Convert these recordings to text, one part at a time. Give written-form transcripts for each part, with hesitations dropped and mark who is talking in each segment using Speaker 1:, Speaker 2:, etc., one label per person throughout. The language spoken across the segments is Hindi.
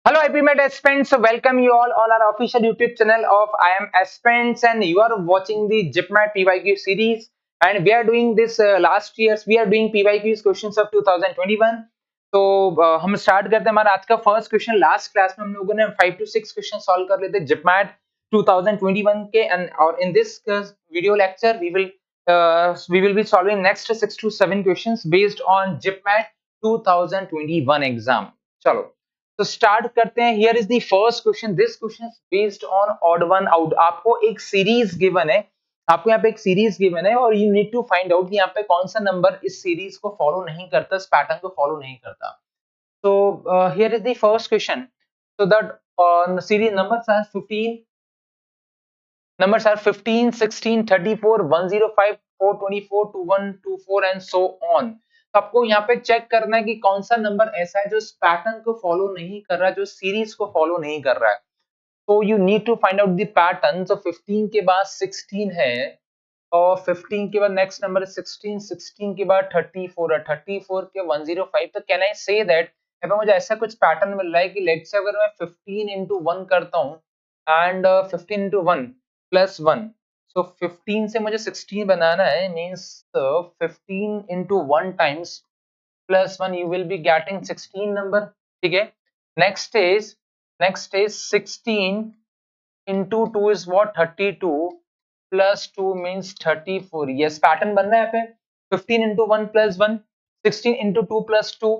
Speaker 1: Hello, IPMate aspirants. Welcome you all on our official YouTube channel of I am aspirants, and you are watching the JIPMAT PYQ series. And we are doing this last year's. We are doing PYQs questions of 2021. तो हम स्टार्ट करते हैं हमारा आज का फर्स्ट क्वेश्चन। लास्ट क्लास में हम लोगों ने 5 to 6 क्वेश्चन सॉल्व कर लेते जिपमैट 2021 के और in this video lecture we will be solving next 6 to 7 questions based on JIPMAT 2021 exam. चलो तो स्टार्ट करते हैं। Here is the first question. This question is based on odd one out. आपको एक सीरीज गिवन है, आपको यहाँ पे एक सीरीज गिवन है और you need to find out कि यहाँ पे कौन सा नंबर इस सीरीज को फॉलो नहीं करता, इस पैटर्न को फॉलो नहीं करता। तो here is the first question. so that series numbers are 15 16 34 105 424 2124 and so on। तो आपको यहाँ पे चेक करना है कि कौन सा नंबर ऐसा है जो इस पैटर्न को फॉलो नहीं कर रहा है, जो सीरीज को फॉलो नहीं कर रहा है। तो you need to find out the pattern. तो 15 के बाद 16 है और 15 के बाद नेक्स्ट नंबर 16, 16 के बाद 34 है, 34 के 105। तो कैन आई से दैट यहाँ पे मुझे ऐसा कुछ पैटर्न मिल रहा है कि लेट्स से अगर मैं 15 into 1 करता हूँ एंड 15 into 1 plus 1, so 15 से मुझे 16 बनाना है, means 15 into 1 times plus 1 you will be getting 16 number। ठीक है। Next is 16 into 2 is what 32 plus 2 means 34। Yes pattern बन रहा है यहाँ पे 15 into 1 plus 1, 16 into 2 plus 2।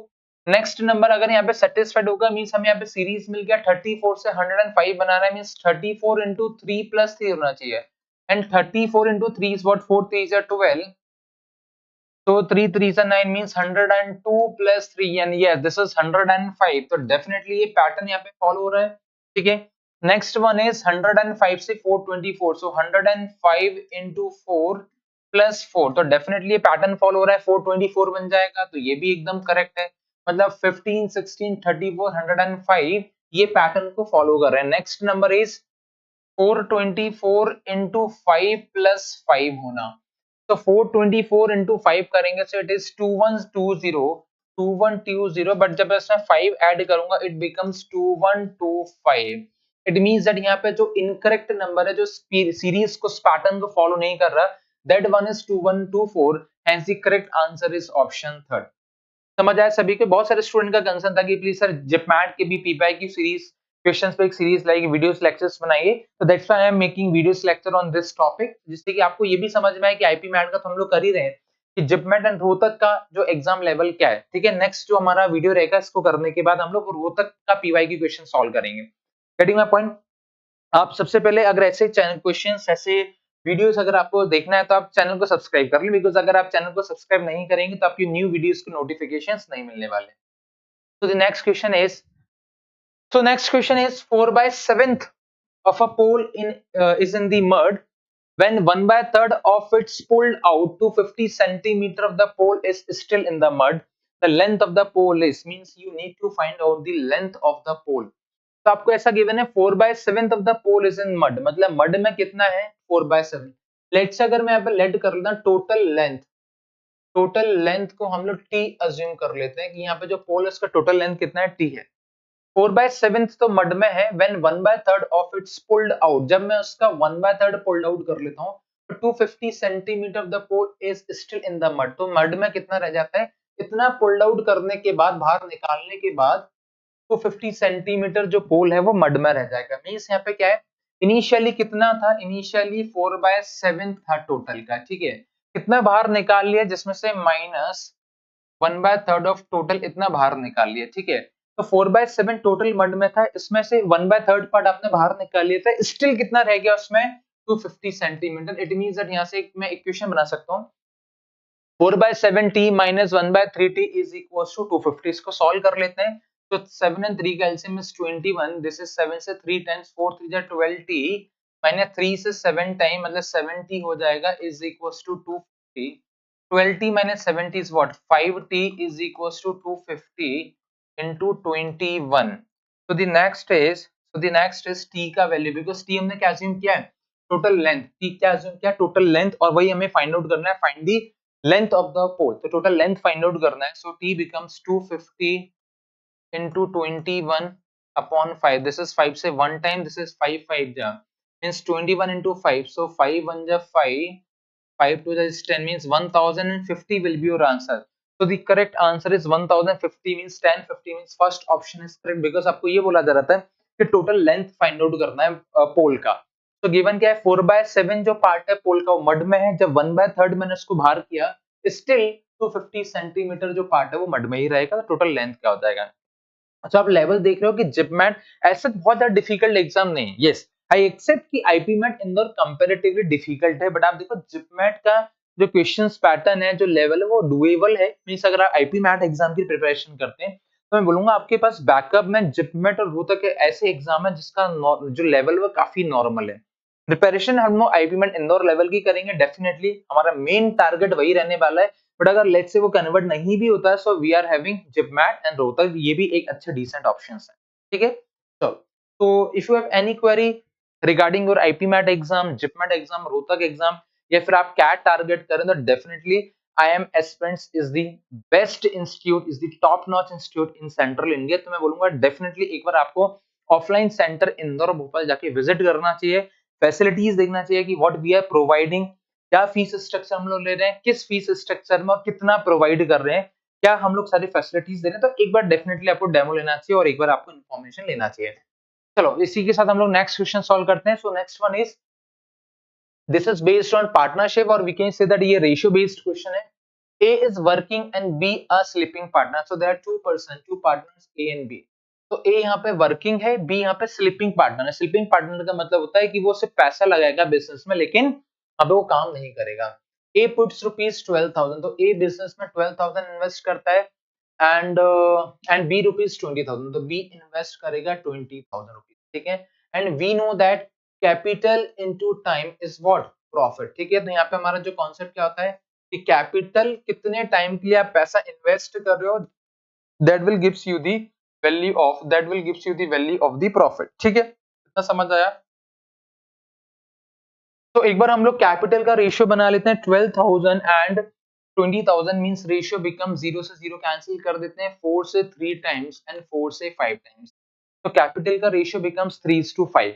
Speaker 1: Next number अगर यहाँ पे सेटिस्फाइड होगा मींस हमें यहाँ पे सीरीज मिल गया। 34 से 105 बनाना है मींस 34 into 3 plus 3 होना चाहिए and 34 into 3 is what 4 3 is 12। So 3 3 is 9 means 102 plus 3 and yes this is 105। तो डेफिनेटली ये पैटर्न यहाँ पे फॉलो हो रहा है। ठीक है। नेक्स्ट वन इज 105 से 424, so 105 into 4 plus 4। तो डेफिनेटली ये पैटर्न फॉलो हो रहा है, 424 बन जाएगा। तो ये भी एकदम करेक्ट है, मतलब 15 16 34 105 ये पैटर्न को फॉलो कर रहे हैं। Next number is 424 into 5 plus 5 होना। तो 424 into 5 करेंगे so it is 2120 बट जब इसमें 5 ऐड करूंगा it becomes 2125। It means that यहाँ पे जो इनकरेक्ट नंबर है जो सीरीज को पैटर्न को फॉलो नहीं कर रहा, that one is 2124। Hence the correct answer is option third. समझ आया सभी को? बहुत सारे स्टूडेंट का कंसर्न था कि प्लीज सर जिपमैट के भी पीपाई की सीरीज क्वेश्चंस पे एक सीरीज लाइक वीडियोस लेक्चर्स बनाइए। तो that's why I am making videos lecture on this topic, जिससे कि आपको ये भी समझ में आए कि आईपी मैट का तो हम लोग कर ही रहे हैं कि जिपमैट एंड रोहतक का जो एग्जाम लेवल क्या है। ठीक है। नेक्स्ट जो हमारा वीडियो रहेगा इसको करने के बाद हम लोग रोहतक का पीवाई की क्वेश्चन सॉल्व करेंगे। Getting my point? आप सबसे पहले अगर ऐसे चैनल क्वेश्चंस, ऐसे वीडियोस अगर आपको देखना है तो आप चैनल को सब्सक्राइब कर लें, बिकॉज अगर आप चैनल को सब्सक्राइब नहीं करेंगे तो आपकी न्यू वीडियोस के नोटिफिकेशंस नहीं मिलने वाले। So the next question is, so next question is 4 by 7th of a pole is in the mud. When 1 by 3rd of it's pulled out, to 50 centimeter of the pole is still in the mud. The length of the pole is, means you need to find out the length of the pole। तो आपको ऐसा गिवन है 4 by 7th of the pole is in mud, मतलब मड में कितना है 4 by 7। लेट्स अगर मैं यहाँ पे लेट कर लेता टोटल लेंथ को हम लोग टी अज्यूम कर लेते हैं कि यहाँ पे जो पोल है उसका टोटल लेंथ कितना है, टी है। 4 by 7th तो मड में है। When 1 by 3rd of its pulled out, जब मैं उसका 1 by 3rd पुल्ड आउट कर लेता हूँ तो 250 centimetre of the pole is still in the mud. तो मड में कितना रह जाता है, इतना पुल्ड आउट करने के बाद, बाहर निकालने के बाद 250 सेंटीमीटर जो पोल है वो मड में रह जाएगा। मींस यहाँ पे क्या है, इनिशियली कितना था, इनिशियली 4 by 7 था टोटल का। ठीक है। कितना बाहर निकाल लिया, जिसमें से minus 1 by 3rd of total इतना बाहर निकाल लिया। ठीक है। तो 4 by 7 टोटल मड में था, इसमें से 1 by 3rd पार्ट आपने बाहर निकाल लिया था, स्टिल कितना रह गया उसमें 250 सेंटीमीटर। इट मींस दैट यहाँ से मैं इक्वेशन बना सकता हूँ 4 by 7t minus 1 by 3t is equals to 250। इसको सॉल्व कर लेते हैं। तो 7 and 3 का एलसीएम is 21। दिस इज 7 से 3 टाइम्स 4 3 जा 12t माइनस 3 से 7 टाइम मतलब 7t हो जाएगा is equals to 250। 12t minus 70 is what 5t is equals to 250 into 21। so the next is t का वैल्यू, बिकॉज़ t हमने क्या अज्यूम किया है, टोटल लेंथ। t क्या अज्यूम किया, टोटल लेंथ, और वही हमें फाइंड आउट करना है, find the length of the pole. तो टोटल लेंथ फाइंड आउट करना है। So t becomes 250 into 21 upon 5, this is 5 से 1 टाइम, दिस इज 5 5 जा मींस 21 into 5, so 5 1 जा 5, 5 2 is 10 means 1050 will be your answer. So the correct answer is 1050 means 1050 means first option is correct because आपको ये बोला जा रहा था कि टोटल लेंथ फाइंड आउट करना है पोल का. तो गिवन क्या है 4/7 जो पार्ट है पोल का वो मड में है. जब 1/3 मैंने उसको बाहर किया स्टिल 250 सेंटीमीटर जो पार्ट है वो मड में ही रहेगा. तो टोटल लेंथ क्या हो जाएगा. अच्छा आप लेवल देख रहे हो कि जिपमैट ऐसा बहुत ज्यादा डिफिकल्ट एग्जाम नहीं है. यस आई एक्सेप्ट कि आईपीमैट इंदौर कंपैरेटिवली डिफिकल्ट है बट आप देखो जिपमैट का जो क्वेश्चंस पैटर्न है जो लेवल है वो डुएबल है. मींस अगर आप आईपीमैट एग्जाम की प्रिपरेशन करते हैं तो मैं बोलूंगा आपके पास बैकअप में जिपमैट और रोहतक के ऐसे एग्जाम है जिसका जो लेवल वो काफी नॉर्मल है. प्रिपरेशन हम लोग आईपीमैट इंदौर लेवल की करेंगे डेफिनेटली. हमारा मेन टारगेट वही रहने वाला है. बट अगर लेट्स से वो कन्वर्ट नहीं भी होता है so we are having JIPMAT and Rohtak. ये भी एक अच्छे डिसेंट ऑप्शंस है. ठीक है चलो. तो if you have any query regarding your IPMAT exam, JIPMAT exam, Rohtak exam या फिर आप कैट टारगेट करें तो definitely IIM aspirants is the best institute, is the top notch institute in central India. तो मैं बोलूंगा डेफिनेटली एक बार आपको ऑफलाइन सेंटर इंदौर भोपाल जाके विजिट करना चाहिए. फैसिलिटीज देखना चाहिए कि व्हाट वी आर प्रोवाइडिंग, क्या फीस स्ट्रक्चर हम लोग ले रहे हैं, किस फीस स्ट्रक्चर में और कितना प्रोवाइड कर रहे हैं, क्या हम लोग सारी फैसिलिटीज दे रहे हैं. तो एक बार डेफिनेटली आपको डेमो लेना चाहिए और एक बार आपको इन्फॉर्मेशन लेना चाहिए. चलो इसी के साथ हम लोग नेक्स्ट क्वेश्चन सॉल्व करते हैं. So next one is this is based on partnership और वी कैन से दैट ये रेशियो बेस्ड क्वेश्चन है. A is working and B a sleeping partner. So there are two partners A and B. तो A यहाँ पे वर्किंग है, B यहाँ पे स्लीपिंग पार्टनर है. स्लीपिंग पार्टनर का मतलब होता है कि वो सिर्फ पैसा लगाएगा बिजनेस में लेकिन अब वो काम नहीं करेगा. A puts rupees 12,000. तो A बिजनेस में 12,000 इन्वेस्ट करता है एंड B rupees 20,000. तो B इन्वेस्ट करेगा 20,000 रुपीज. ठीक है. And we know that capital into time is what profit. ठीक है. तो यहाँ पे हमारा जो कॉन्सेप्ट क्या होता है कि कैपिटल कितने टाइम के लिए आप पैसा इन्वेस्ट कर रहे हो that will gives you the value of the profit. ठीक है. इतना समझ आया. तो एक बार हम लोग कैपिटल का रेशियो बना लेते हैं. 12,000 एंड 20,000 मींस रेशियो बिकम 0 से 0 कैंसिल कर देते हैं. 4 से 3 टाइम्स एंड 4 से 5 टाइम्स. तो कैपिटल का ratio becomes 3:5.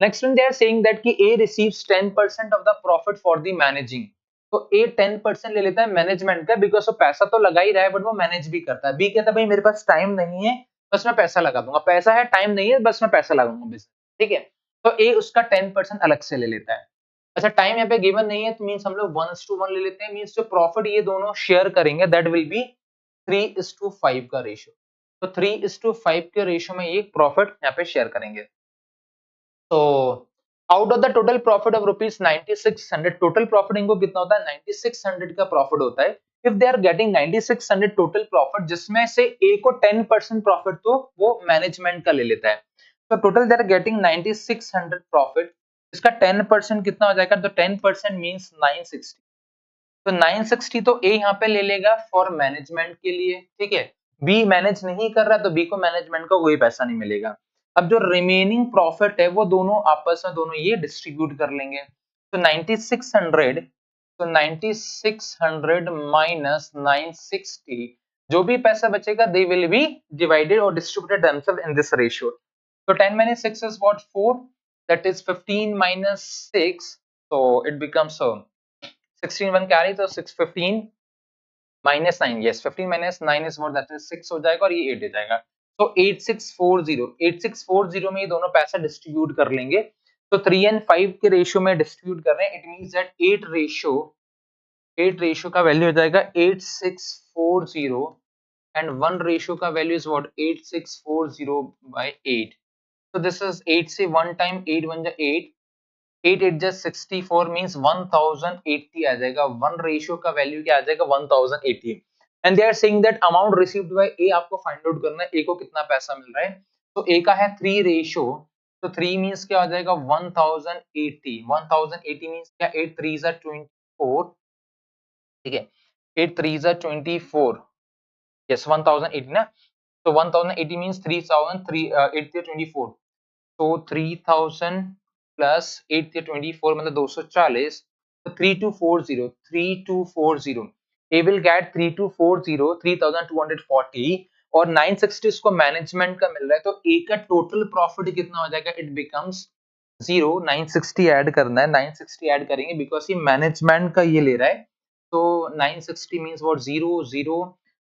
Speaker 1: Next one they are saying that कि A receives 10% of the profit for the managing. तो A 10% ले लेता है मैनेजमेंट का बिकॉज़ वो पैसा तो लगा ही रहा है बट वो मैनेज भी करता है. B कहता है भाई मेरे पास टाइम नहीं है बस मैं पैसा लगा दूंगा. पैसा है टाइम नहीं है बस मैं पैसा लगाऊंगा बिजनेस. ठीक है. तो A उसका 10% अलग से ले लेता है. अच्छा टाइम यहाँ पे गिवन नहीं है तो मींस हम लोग 1:1 ले लेते हैं. मींस जो प्रॉफिट ये दोनों शेयर करेंगे दैट विल बी 3:5 का रेशियो. तो 3:5 के रेशियो में ये प्रॉफिट यहाँ पे शेयर करेंगे. तो out of the total profit of rupees 9600, total profit इनको कितना होता है 9600 का प्रॉफिट होता है. If they are getting 9600 total profit जिसमें से ए को 10% प्रॉफिट तो वो मैनेजमेंट का ले लेता है. तो total they are getting 9600 profit. इसका 10% कितना हो जाएगा. तो 10% मींस 960. तो 960 तो ए यहाँ पे ले लेगा फॉर मैनेजमेंट के लिए. ठीक है. बी मैनेज नहीं कर रहा तो बी को मैनेजमेंट का कोई पैसा नहीं मिलेगा. अब जो रिमेनिंग प्रॉफिट है वो दोनों आपस में दोनों ये डिस्ट्रीब्यूट कर लेंगे. तो 9600 तो 9600 माइनस 960 जो भी पैसा बचेगा दे विल बी डिवाइडेड और distributed themselves in this ratio. So 10 minus 6 is what 4, that is 15 minus 6, so it becomes 16 1 carry तो 6 15 minus 9, yes 15 minus 9 is what that is 6 हो जाएगा और ये 8 हो जाएगा. तो 8640 में ये दोनों पैसा डिस्ट्रीब्यूट कर लेंगे. तो 3 and 5 के रेशियो में डिस्ट्रीब्यूट कर रहे हैं. इट मींस दैट 8 रेशियो का वैल्यू हो जाएगा 8640 एंड 1 रेशियो का value is what 8640 by 8. So this is 8 से 1 टाइम 8 1 जा 8, 8 8 जा 64 मींस 1080 आ जाएगा. 1 रेशियो का वैल्यू क्या आ जाएगा 1080. And they are saying that amount received by A आपको फाइंड आउट करना है ए को कितना पैसा मिल रहा है. तो ए का है 3 रेशियो. तो 3 मींस क्या हो जाएगा 1080. 1080 मींस क्या 8 3 जा 24. ठीक है. 8 3 जा 24. यस 1080 ना. तो 1080 मींस 3000 8 24. तो 3000 प्लस 8 से 24 मतलब 240. तो 3240 ए विल गेट 3240 3240 और 960 इसको मैनेजमेंट का मिल रहा है, तो ए का टोटल प्रॉफिट कितना हो जाएगा, इट बिकम्स 0। 960 ऐड करना है, 960 ऐड करेंगे बिकॉज ये मैनेजमेंट का ये ले रहा है, तो 960 means what, 0 0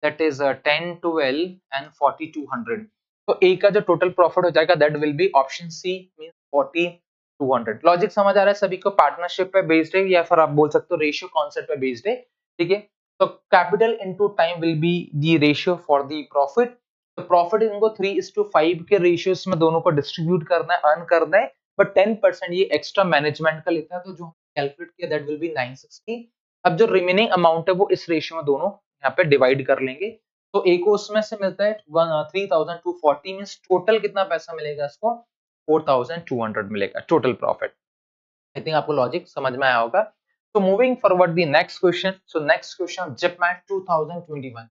Speaker 1: that is 10 12 and 4200। तो ए का जो टोटल प्रॉफिट हो जाएगा that will be option C means 4200। Logic समझ आ रहा है सभी को, पार्टनरशिप पे बेस्ड है या फिर आप बोल सकते हो रेशियो कॉन्सेप्ट पे बेस्ड है, ठीक है। तो capital into time will be the ratio for the profit. तो प्रॉफिट इनको 3:5 के रेशियोस में दोनों को डिस्ट्रीब्यूट करना है, अर्न करना है, बट 10% ये एक्स्ट्रा मैनेजमेंट का लेता है, तो जो कैलकुलेट किया दैट विल बी 960। अब जो रिमेनिंग अमाउंट है वो इस रेशियो में दोनों यहाँ पे डिवाइड कर लेंगे, तो एक को उसमें से मिलता है 3240 मींस टोटल कितना पैसा मिलेगा इसको, 4200 मिलेगा टोटल प्रॉफिट। आई थिंक आपको लॉजिक समझ में आया होगा। So moving forward the next question. So next question, JIPMAT 2021.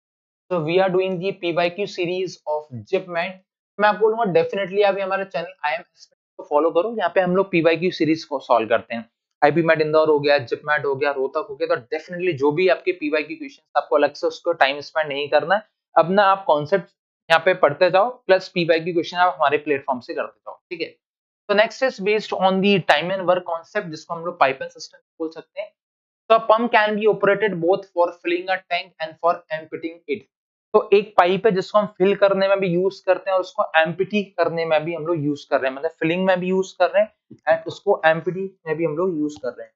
Speaker 1: So we are doing the PYQ series of JIPMAT। मैं आपको बोलूंगा डेफिनेटली अभी हमारे चैनल IMS को फॉलो करो, यहाँ पे हम लोग PYQ सीरीज को सॉल्व करते हैं। IPMAT इंदौर हो गया, JIPMAT हो गया, रोहतक हो गया, तो डेफिनेटली जो भी आपके PYQ क्वेश्चन आपको अलग से उसको टाइम स्पेंड नहीं करना है, अब ना आप कॉन्सेप्ट यहाँ पे पढ़ते जाओ प्लस PYQ क्वेश्चन आप हमारे प्लेटफॉर्म से करते जाओ, ठीक है। तो next is based on the time and work concept, जिसको हम लोग पाइप एंड सिस्टम बोल सकते हैं। तो a pump can be operated both for filling a tank and for emptying it। तो एक पाइप है जिसको हम फिल करने में भी यूज करते हैं और उसको एम्प्टी करने में भी हम लोग यूज कर रहे हैं, मतलब फिलिंग में भी यूज कर रहे हैं एंड उसको एम्प्टी में भी हम लोग यूज कर रहे हैं।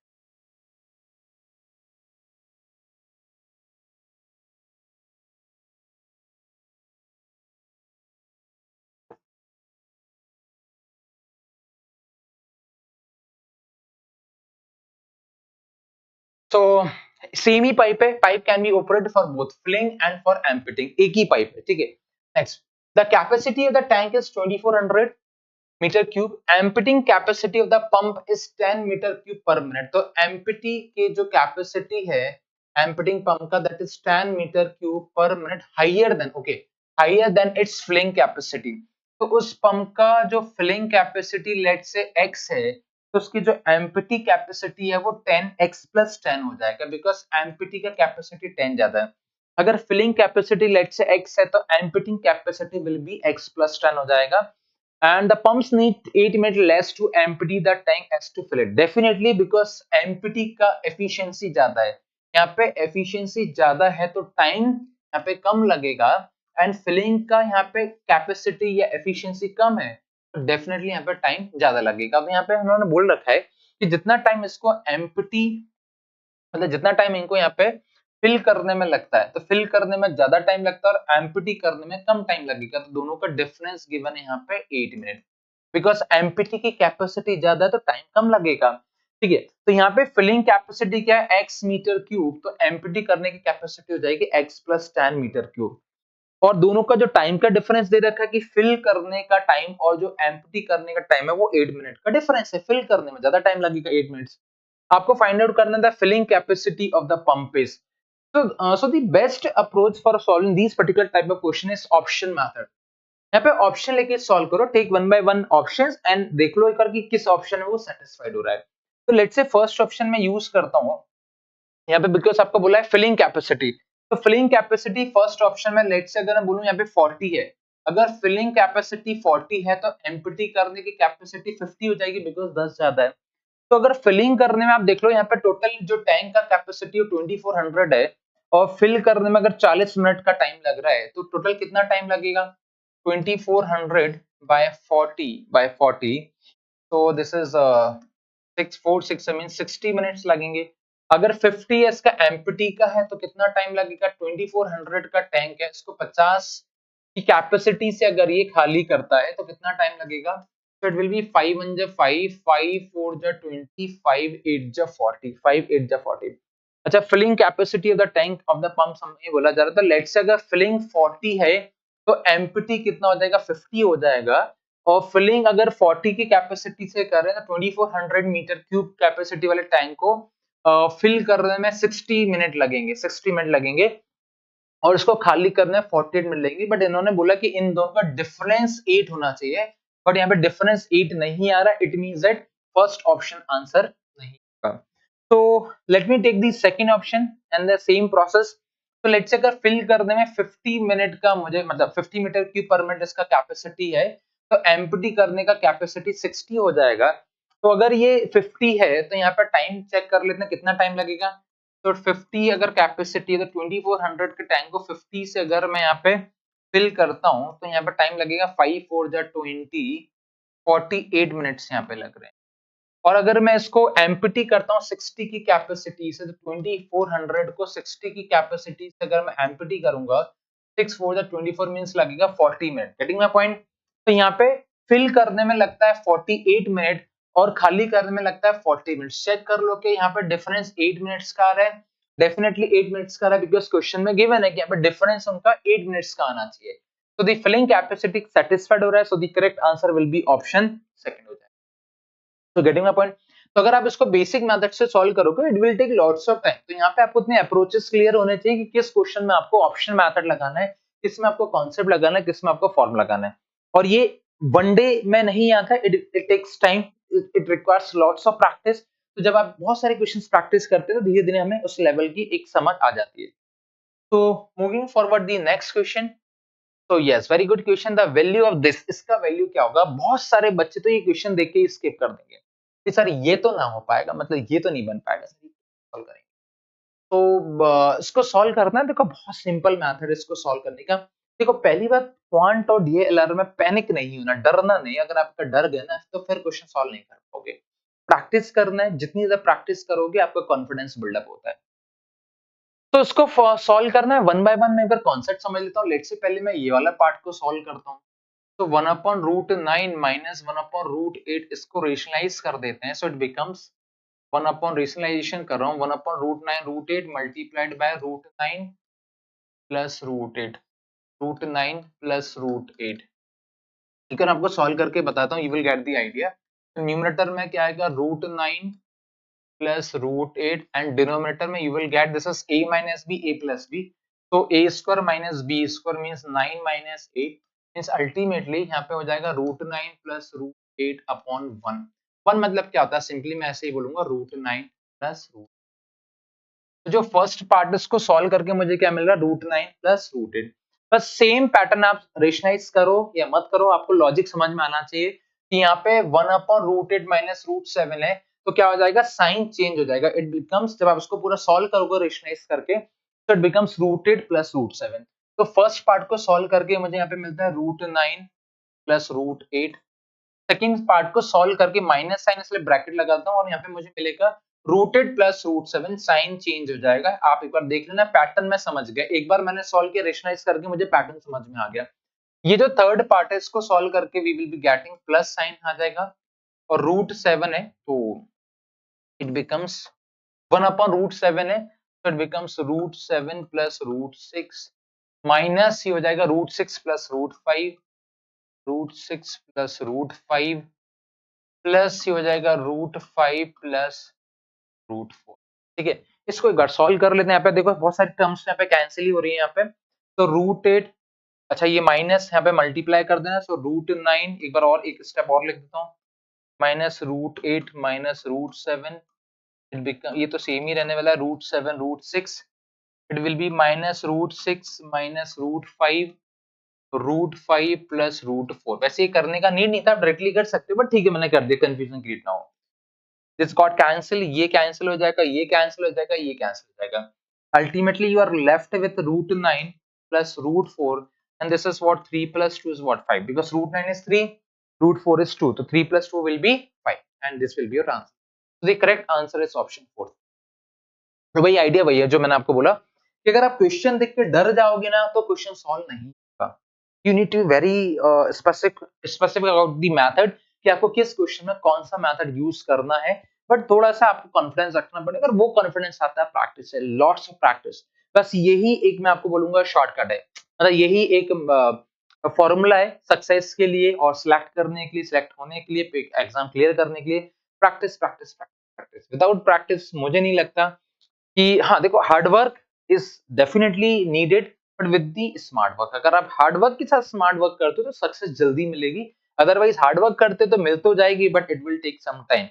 Speaker 1: तो सेम ही पाइप है, pipe can be operated for both filling and for emptying, एक ही पाइप है, ठीक है। Next, the capacity of the tank is 2400 metre cube, emptying capacity of the pump is 10 metre cube per minute. तो एम्प्टी के जो कैपेसिटी है एम्प्टिंग पंप का that is 10 metre cube per minute, higher than, okay, higher than its filling capacity. तो उस पंप का जो फिलिंग कैपेसिटी लेट से x है, तो उसकी जो एम्प्टी कैपेसिटी है वो 10x प्लस 10 हो जाएगा, बिकॉज एम्प्टी का कैपेसिटी 10 ज्यादा है। अगर फिलिंग कैपेसिटी लेट से x है तो emptying capacity will be x plus 10 हो जाएगा। And the pumps need 8 minutes less to empty the tank as to fill it, definitely because empty का efficiency ज्यादा है, यहाँ पे efficiency ज्यादा है तो टाइम यहाँ पे कम लगेगा, एंड फिलिंग का यहाँ पे कैपेसिटी या efficiency कम है तो डेफिनेटली यहाँ पे टाइम ज्यादा लगेगा। अब यहाँ पे उन्होंने बोल रखा है कि जितना टाइम इसको empty, मतलब जितना टाइम इनको यहाँ पे फिल करने में लगता है, तो फिल करने में ज्यादा टाइम लगता है और एम्प्टी करने में कम टाइम लगेगा, तो दोनों का डिफरेंस गिवन है यहाँ पे 8 मिनट, बिकॉज एम्प्टी की कैपेसिटी ज्यादा है तो टाइम कम लगेगा, ठीक है। तो यहाँ पे फिलिंग कैपेसिटी क्या है, x मीटर क्यूब, तो एम्प्टी करने की कैपेसिटी हो जाएगी x प्लस 10 मीटर क्यूब, और दोनों का जो टाइम का डिफरेंस दे रखा है कि फिल करने का टाइम और जो एम्प्टी करने का टाइम है वो 8 मिनट का डिफरेंस है, फिल करने में ज्यादा टाइम लगेगा 8 मिनट्स। आपको फाइंड आउट करना था filling capacity of the pump is. So the best approach for solving these particular type of question is option method। यहाँ पे ऑप्शन लेके सॉल्व करो, take one by one options and देख लो एक बार कि किस ऑप्शन में वो सेटिस्फाइड हो रहा है। तो लेट्स से फर्स्ट ऑप्शन में यूज करता हूँ यहाँ पे, बिकॉज आपको बोला है फिलिंग कैपेसिटी, तो फिलिंग कैपेसिटी फर्स्ट ऑप्शन में लेट्स से अगर मैं बोलूँ यहाँ पे 40 है, अगर फिलिंग कैपेसिटी 40 है तो एम्प्टी करने की कैपेसिटी 50 हो जाएगी, बिकॉज 10 ज्यादा है। तो अगर फिलिंग करने में आप देख लो यहाँ पे टोटल जो टैंक का कैपेसिटी 2400 है, और फिल करने में अगर 40 मिनट का टाइम लग रहा है, तो टोटल कितना टाइम लगेगा, 2400 बाय 40, तो दिस इज 646 मीन 60 मिनट्स लगेंगे। अगर 50 इसका एम्प्टी का है तो कितना टाइम लगेगा, 2400 का टैंक है, इसको 50 की कैपेसिटी से अगर ये खाली करता है तो कितना टाइम लगेगा, so it will be 5 1 जा 5 5 4 जा 20 5 8 जा 40 5 8 जा 40। अच्छा, filling capacity of the tank of the pump हमें बोला जा रहा था, लेट्स से अगर फिलिंग 40 है तो एम्प्टी कितना हो जाएगा, 50 हो जाएगा, और फिलिंग अगर 40 की कैपेसिटी से कर रहे हैं तो 2400 मीटर क्यूब कैपेसिटी वाले टैंक को फिल करने में 60 मिनट लगेंगे, 60 मिनट लगेंगे, और इसको खाली करने में 48 मिनट लगेंगे। बट इन्होंने बोला कि इन दोनों का डिफरेंस 8 होना चाहिए, बट यहाँ पे डिफरेंस 8 नहीं आ रहा, it means that first option answer नहीं होगा। तो let me take the second option and the same process. तो लेट्स से अगर फिल करने में 50 मिनट का मुझे मतलब 50 मीटर क्यूब पर मिनट इसका कैपेसिटी है, तो एम्प्टी करने का कैपेसिटी 60 हो जाएगा। तो अगर ये 50 है तो यहाँ पे टाइम चेक कर लेते हैं कितना टाइम लगेगा। तो 50 अगर कैपेसिटी है तो 2400 के टैंक को 50 से अगर मैं यहाँ पे फिल करता हूँ तो यहाँ पे टाइम लगेगा 5 4 जा 20, 48 मिनट्स यहाँ पे लग रहे हैं। और अगर मैं इसको एम्प्टी करता हूँ 60 की कैपेसिटी से, तो 2400 को 60 की कैपेसिटी से अगर मैं एम्प्टी करूंगा 6 4 जा 24 मींस लगेगा 40 मिनट। Getting my point. तो यहाँ पे फिल करने में लगता है 48 मिनट और खाली करने में लगता है 40 मिनट। चेक कर लो कि यहाँ पे डिफरेंस 8 मिनट्स का आ रहा है। डेफिनेटली 8 मिनट्स का आ रहा है बिकॉज क्वेश्चन में गिवन है कि यहाँ पे डिफरेंस उनका 8 मिनट्स का आना चाहिए। तो द फिलिंग कैपेसिटी सेटिस्फाइड हो रहा है, so the correct answer will be option second हो जाएगा। तो गेटिंग माय पॉइंट। तो अगर आप इसको बेसिक मेथड से सॉल्व करोगे it will take lots of time. तो यहाँ पे आपको इतने अप्रोचेस क्लियर होने चाहिए कि किस क्वेश्चन में आपको ऑप्शन मेथड लगाना है, किस में आपको कॉन्सेप्ट लगाना है, किस में आपको फॉर्म लगाना है। और ये वन डे में नहीं आता, it takes time, it requires lots of practice. तो जब आप बहुत सारे क्वेश्चंस प्रैक्टिस करते हैं तो धीरे धीरे हमें उस लेवल की एक समझ आ जाती है। तो moving forward the next question. तो yes, very good question. The value of this, इसका वैल्यू क्या होगा। बहुत सारे बच्चे तो ये क्वेश्चन देख के स्किप कर देंगे कि सर ये तो ना हो पाएगा, मतलब ये तो नहीं बन पाएगा सर, सॉल्व करेंगे। तो इसको सॉल्व करना है, देखो बहुत सिंपल मेथड है इसको सॉल्व करने का। देखो पहली बात, क्वांट और डीएलआर में पैनिक नहीं होना, डरना नहीं। अगर आपका डर गया ना तो फिर क्वेश्चन सॉल्व नहीं कर पाओगे। प्रैक्टिस करना है, जितनी ज्यादा प्रैक्टिस करोगे आपका कॉन्फिडेंस बिल्डअप होता है। तो इसको सॉल्व करना है वन बाय वन। मैं एक बार कॉन्सेप्ट समझ लेता हूँ। लेट से पहले मैं ये वाला पार्ट को सॉल्व करता हूँ। तो 1/√9 माइनस 1/√8 इसको रेशनलाइज कर देते हैं। So it becomes 1 upon rationalisation कर रहा हूँ 1/√9 √8 मल्टीप्लाइड बाय √9 प्लस √8 √9 प्लस √8। ठीक है, आपको सॉल्व करके बताता हूँ, you will get the idea. तो न्यूमरेटर में क्या आएगा √9 प्लस √8 एंड डिनोमिनेटर में you will get this is a minus b a plus b। तो a square minus b square means 9 minus 8 means ultimately यहाँ पे हो जाएगा √9 प्लस √8 अपॉन 1। 1 मतलब क्या होता है, सिंपली मैं ऐसे ही बोलूंगा √9 प्लस √। तो जो फर्स्ट पार्ट इसको सॉल्व करके मुझे क्या मिल रहा है, √9 प्लस √8। बस सेम पैटर्न आप रेशनलाइज करो या मत करो, आपको लॉजिक समझ में आना चाहिए कि यहाँ पे 1/√8 माइनस √7 है तो क्या हो जाएगा, साइन चेंज हो जाएगा। इट बिकम्स, जब आप इसको पूरा सॉल्व करोगे रेशनलाइज करके, तो इट बिकम्स √8 प्लस √7। तो फर्स्ट पार्ट को सॉल्व करके मुझे यहाँ पे मिलता है √9 प्लस √8। सेकंड पार्ट को सॉल्व करके माइनस साइन इसलिए ब्रैकेट लगाता हूँ और यहाँ पे मुझे मिलेगा √8 प्लस √7, साइन चेंज हो जाएगा। आप एक बार देख लेना, पैटर्न में समझ गए। एक बार मैंने सॉल्व किया रेशनलाइज करके मुझे पैटर्न समझ में आ गया। ये जो थर्ड पार्ट है इसको सॉल्व करके we will be getting plus sign आ जाएगा और √7 है तो इट बिकम्स 1/√7 है तो इट बिकम्स √7 प्लस √6 माइनस ये हो जाएगा √6 प्लस √5, √6 प्लस √5 प्लस ये हो जाएगा √5 प्लस √4। ठीक है, इसको एक बार सॉल्व कर लेते हैं। यहाँ पे देखो बहुत सारी टर्म्स यहाँ पे कैंसिल ही हो रही है यहाँ पे। तो √8, अच्छा ये माइनस यहाँ पे मल्टीप्लाई कर देना, सो √9 एक बार और एक स्टेप और लिख देता हूँ, माइनस √8 माइनस √7 इट बिकम, ये तो सेम ही रहने वाला है, √7 √6 it will be minus √6 minus √5 √5 plus √4। वैसे ये करने का नीड नहीं था, आप डायरेक्टली कर सकते हो बट ठीक है मैंने कर दिया, कंफ्यूजन क्रिएट ना हो। दिस गॉट कैंसिल, ये कैंसिल हो जाएगा, ये कैंसिल हो जाएगा, ये कैंसिल हो जाएगा। Ultimately you are left with √9 plus √4 and this is what 3 plus 2 is what 5 because √9 is 3, √4 is 2, so 3 plus 2 will be 5 and this will be your answer. So the correct answer is option 4. तो वही आइडिया वही है जो मैंने आपको बोला कि अगर आप क्वेश्चन देख के डर जाओगे ना तो क्वेश्चन सॉल्व नहीं होगा। You need to very specific about the method कि आपको किस क्वेश्चन में कौन सा मेथड यूज करना है। बट थोड़ा सा आपको कॉन्फिडेंस रखना पड़ेगा और वो कॉन्फिडेंस आता है प्रैक्टिस से, लॉट्स ऑफ प्रैक्टिस। बस यही एक मैं आपको बोलूंगा शॉर्टकट है, मतलब यही एक फॉर्मूला है सक्सेस के लिए और सिलेक्ट करने के लिए, सिलेक्ट होने के लिए, एग्जाम क्लियर करने के लिए। Practice practice practice, without practice मुझे नहीं लगता कि, हाँ देखो hard work is definitely needed but with the smart work. अगर आप हार्ड वर्क के साथ स्मार्ट वर्क करते हो तो सक्सेस जल्दी मिलेगी, अदरवाइज हार्ड वर्क करते तो मिल तो जाएगी but it will take some time.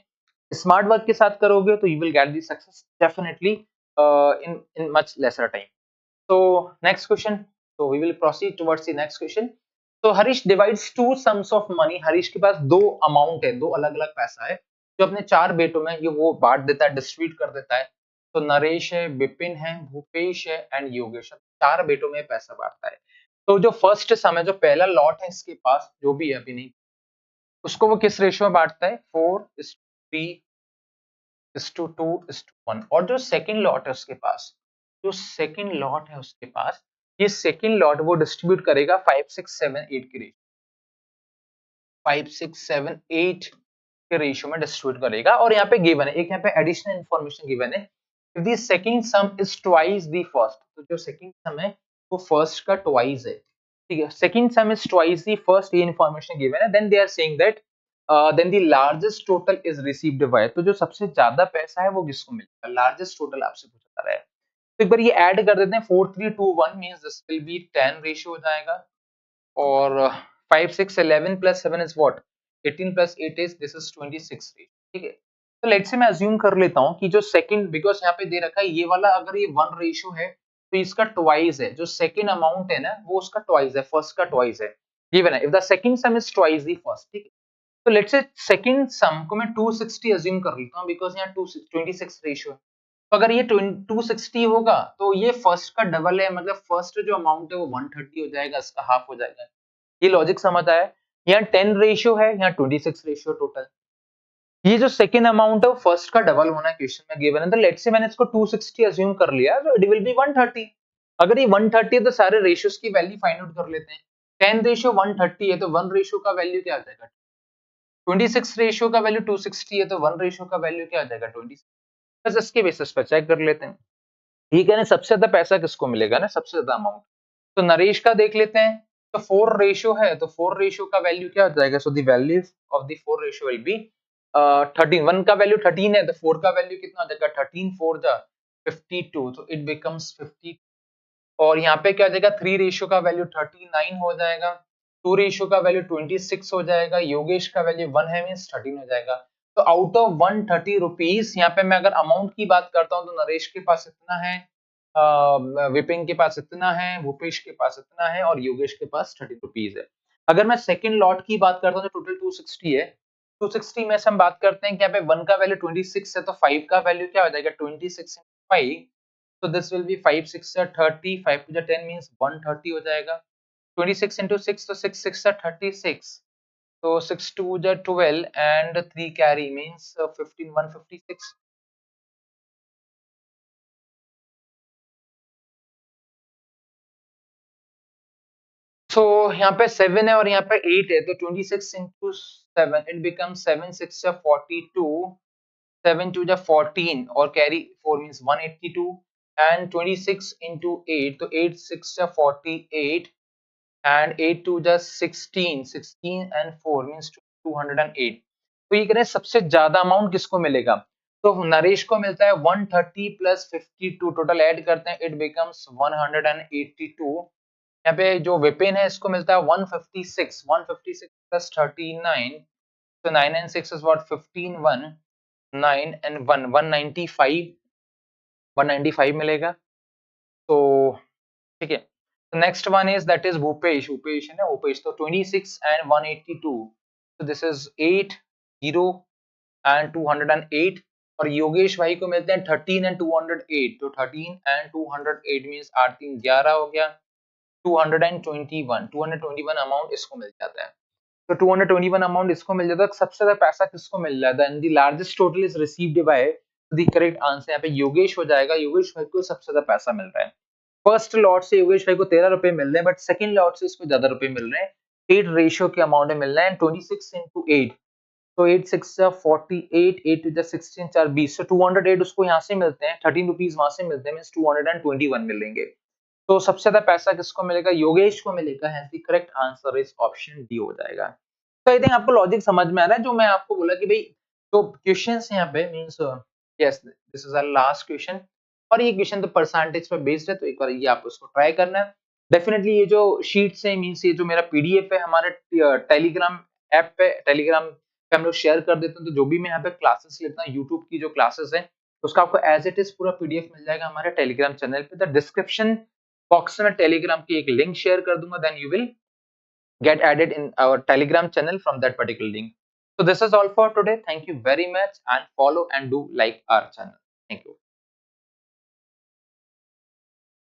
Speaker 1: Smart work के साथ करोगे तो you will get the success definitely in much lesser time. So next question. So we will proceed towards the next question. So Harish divides two sums of money. Harish के पास दो अमाउंट है, दो अलग अलग पैसा है जो अपने चार बेटों में ये वो बांट देता है, डिस्ट्रीब्यूट कर देता है. तो नरेश है, विपिन है, भूपेश है एंड योगेश है. चार बेटों में पैसा बांटता है. तो जो फर्स्ट सम है, जो पहला लॉट है इसके पास जो भी है अभी नहीं, उसको वो किस रेशियो में बांटता है? 4:3:2:1. और जो सेकंड लॉट है उसके पास, जो सेकंड लॉट है उसके पास, ये सेकंड लॉट वो डिस्ट्रीब्यूट करेगा 5:6:7:8 के रेशियो, 5:6:7:8 के रेशियो में डिस्ट्रीब्यूट करेगा. और यहाँ पे गिवन है, एक यहाँ पे एडिशनल इंफॉर्मेशन गिवन है, if the second sum is twice the first. तो जो सेकंड सम है वो फर्स्ट का ट्वाइस है. ठीक है, second sum is twice the first, ये इंफॉर्मेशन गिवन है. Then they are saying that then the largest total is received by. तो जो सबसे ज्यादा पैसा है वो किसको मिलेगा? लार्जेस्ट टोटल आपसे पूछा जा रहा है. तो एक बार ये ऐड कर देते हैं. 4:3:2:1 means this will be 10 ratio हो जाएगा. और 5:6:11 plus 7 is what? 18 plus 8 is this is 26 ratio. ठीक है, तो लेट्स से मैं अज्यूम कर लेता हूं कि जो सेकंड, बिकॉज यहाँ पे दे रखा है ये वाला, अगर ये 1 रेशियो है तो इसका ट्वाइस है. जो सेकंड अमाउंट है ना वो उसका ट्वाइस है, फर्स्ट का ट्वाइस है. गिवन है if the second sum is twice the first. ठीक है, तो लेट्स से सेकंड सम को मैं 260 अज्यूम कर लेता हूं, बिकॉज यहाँ 26 रेशियो है. तो अगर ये 260 होगा तो ये फर्स्ट का डबल है, मतलब फर्स्ट जो अमाउंट है वो 130 हो जाएगा, इसका हाफ हो जाएगा. ये लॉजिक समझ आया? यहाँ 10 रेशियो है, यहाँ 26 रेशियो टोटल. ये जो सेकंड अमाउंट है वो फर्स्ट का डबल होना क्वेश्चन में गिवन है. तो लेट्स से मैंने इसको 260 अज्यूम कर लिया, तो इट विल बी 130. अगर ये 130 है तो सारे रेशियोज की वैल्यू फाइंड आउट कर लेते हैं. 10 रेशियो 130 है तो 1 रेशियो का वैल्यू क्या आ जाएगा? 26 रेशियो का वैल्यू 260 है तो 1 रेशियो का वैल्यू क्या आ जाएगा? 26. बस इसके बेसिस पर चेक कर लेते हैं. ये कहने सबसे ज्यादा पैसा किसको मिलेगा ना, सबसे ज्यादा अमाउंट. तो नरेश का देख लेते हैं. तो 4 रेशियो है तो 4 रेशियो का वैल्यू क्या आ जाएगा? So the value of the 4 ratio will be 13. 1 का वैल्यू 13 है तो 4 का वैल्यू कितना आ जाएगा? 13 4 जा 52, तो इट बिकम्स 50. और यहाँ पे क्या आ जाएगा? 3 रेशियो का वैल्यू 39 हो जाएगा. 2 रेशियो का वैल्यू 26 हो जाएगा. योगेश का वैल्यू 1 है मींस 13 हो जाएगा. तो आउट ऑफ 130 रुपीज, यहाँ पे मैं अगर अमाउंट की बात करता हूँ तो नरेश के पास इतना है, विपिन के पास इतना है, भूपेश के पास इतना है और योगेश के पास 30 रुपीज है. अगर मैं सेकंड लॉट की बात करता हूँ तो टोटल 260 है. 260 में से हम बात करते हैं कि यहाँ पे 1 का वैल्यू 26 है तो 5 का वैल्यू क्या हो जाएगा? 26 into 5. So this will be 5 6 are 30, 5 to the 10 means 130 हो जाएगा. 26 into 6 तो 6 6 are 36. So 6 2 are 12 and 3 carry means 15 156. So यहाँ पे 7 है और यहाँ पे 8 है तो 26 into 7 it becomes 7 6 are 42, 7 2 are 14 और carry 4 means 182 and 26 into 8 तो 8 6 are 48 and 8 2 just 16, 16 and 4 means 208. तो ये कह रहे हैं सबसे ज्यादा अमाउंट किसको मिलेगा? तो नरेश को मिलता है 130 प्लस 52, टोटल ऐड करते हैं इट बिकम्स 182. यहाँ पे जो विपिन है इसको मिलता है 156, 156 plus 39, so 9 and 6 is what? 15 1 9 and 1 195, 195 मिलेगा. तो ठीक है. The next one is that is Bhupesh. Bhupesh है ना, Bhupesh. तो 26 and 182. So this is 8 0 and 208. और योगेश भाई को मिलते हैं 13 and 208. तो 13 and 208 means 8 3 11 हो गया. 221 अमाउंट इसको मिल जाता है. तो 221 अमाउंट इसको मिल जाता है. सबसे ज्यादा पैसा किसको मिल जाता है? The largest total is received bye, the correct answer यहाँ पे योगेश हो जाएगा. योगेश भाई को सबसे ज्यादा पैसा मिल रहा है. फर्स्ट लॉट से योगेश भाई को 13 रुपए मिल रहे हैं, बट सेकंड लॉट से इसको ज्यादा रुपए मिल रहे हैं. 8 रेशियो के अमाउंट में मिल रहा है. 26 into 8 तो 8 6 48, 8 2 16 4 20. so 208 उसको यहाँ से मिलते हैं, 13 रुपीज वहां से मिलते हैं, मींस 221 मिलेंगे. तो सबसे ज्यादा पैसा किसको मिलेगा? योगेश को मिलेगा. Hence the correct answer is option D हो जाएगा. तो आई थिंक आपको लॉजिक समझ में आ रहा है. जो मैं आपको बोला कि भाई जो क्वेश्चंस यहाँ पे means yes this is our last question, और ये क्वेश्चन तो परसेंटेज पे बेस्ड है, तो एक बार ये आप उसको ट्राई करना है. डेफिनेटली ये जो शीट्स है मींस ये जो मेरा पीडीएफ है हमारे टेलीग्राम ऐप पे, टेलीग्राम पे हम लोग शेयर कर देते हैं. तो जो भी मैं यहाँ पे क्लासेस लेता हूँ, यूट्यूब की जो क्लासेस है उसका आपको एज इट इज पूरा पीडीएफ मिल जाएगा हमारे टेलीग्राम चैनल पे. द डिस्क्रिप्शन बॉक्स में टेलीग्राम की एक लिंक शेयर कर दूंगा, then you will get added in our Telegram channel from that particular link. So this is all for today. Thank you very much and follow and do like our channel. Thank you.